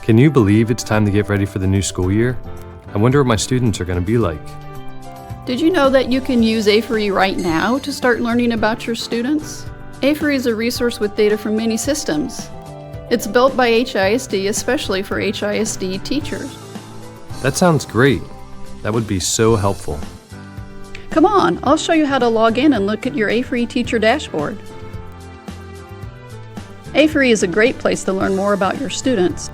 Can you believe it's time to get ready for the new school year? I wonder what my students are going to be like. Did you know that you can use A4E right now to start learning about your students? A4E is a resource with data from many systems. It's built by HISD, especially for HISD teachers. That sounds great. That would be so helpful. Come on, I'll show you how to log in and look at your A4E teacher dashboard. A4E is a great place to learn more about your students.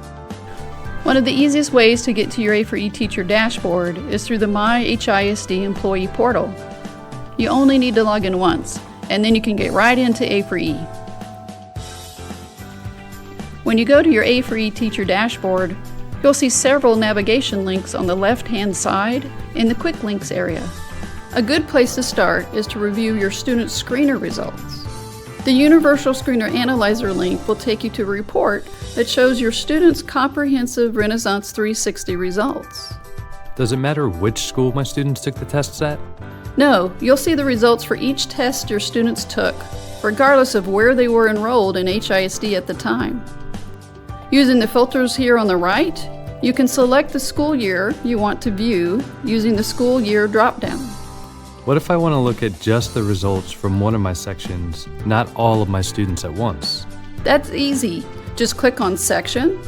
One of the easiest ways to get to your A4E teacher dashboard is through the My HISD employee portal. You only need to log in once, and then you can get right into A4E. When you go to your A4E teacher dashboard, you'll see several navigation links on the left-hand side in the Quick Links area. A good place to start is to review your student screener results. The Universal Screener Analyzer link will take you to a report that shows your students' comprehensive Renaissance 360 results. Does it matter which school my students took the tests at? No, you'll see the results for each test your students took, regardless of where they were enrolled in HISD at the time. Using the filters here on the right, you can select the school year you want to view using the school year dropdown. What if I want to look at just the results from one of my sections, not all of my students at once? That's easy. Just click on Section,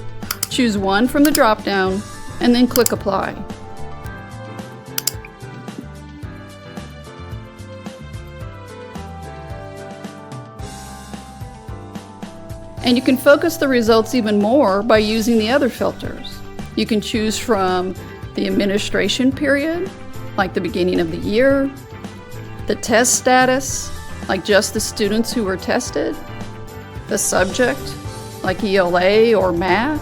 choose one from the dropdown, and then click Apply. And you can focus the results even more by using the other filters. You can choose from the administration period, like the beginning of the year, the test status, like just the students who were tested, the subject, like ELA or math,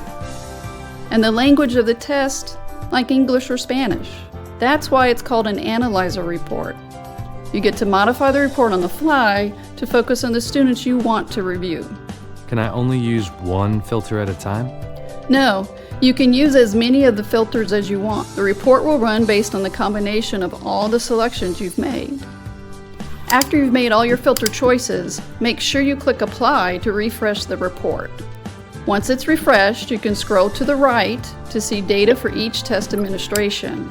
and the language of the test, like English or Spanish. That's why it's called an analyzer report. You get to modify the report on the fly to focus on the students you want to review. Can I only use one filter at a time? No, you can use as many of the filters as you want. The report will run based on the combination of all the selections you've made. After you've made all your filter choices, make sure you click Apply to refresh the report. Once it's refreshed, you can scroll to the right to see data for each test administration.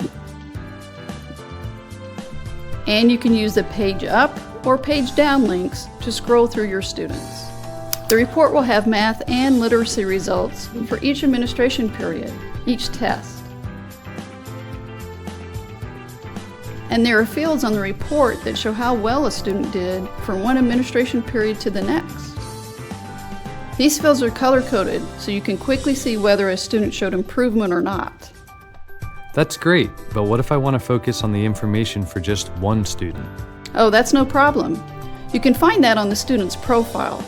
And you can use the page up or page down links to scroll through your students. The report will have math and literacy results for each administration period, each test. And there are fields on the report that show how well a student did from one administration period to the next. These fields are color-coded, so you can quickly see whether a student showed improvement or not. That's great, but what if I want to focus on the information for just one student? Oh, that's no problem. You can find that on the student's profile.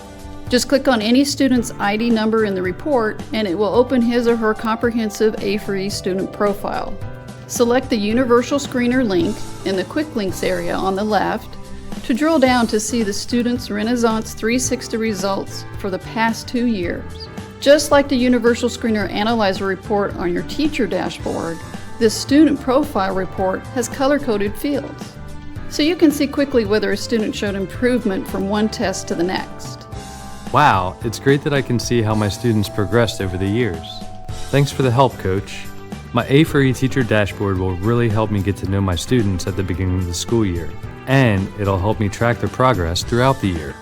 Just click on any student's ID number in the report, and it will open his or her comprehensive A4E student profile. Select the Universal Screener link in the Quick Links area on the left to drill down to see the student's Renaissance 360 results for the past 2 years. Just like the Universal Screener Analyzer report on your teacher dashboard, this student profile report has color-coded fields, so you can see quickly whether a student showed improvement from one test to the next. Wow, it's great that I can see how my students progressed over the years. Thanks for the help, Coach. My A4E teacher dashboard will really help me get to know my students at the beginning of the school year, and it'll help me track their progress throughout the year.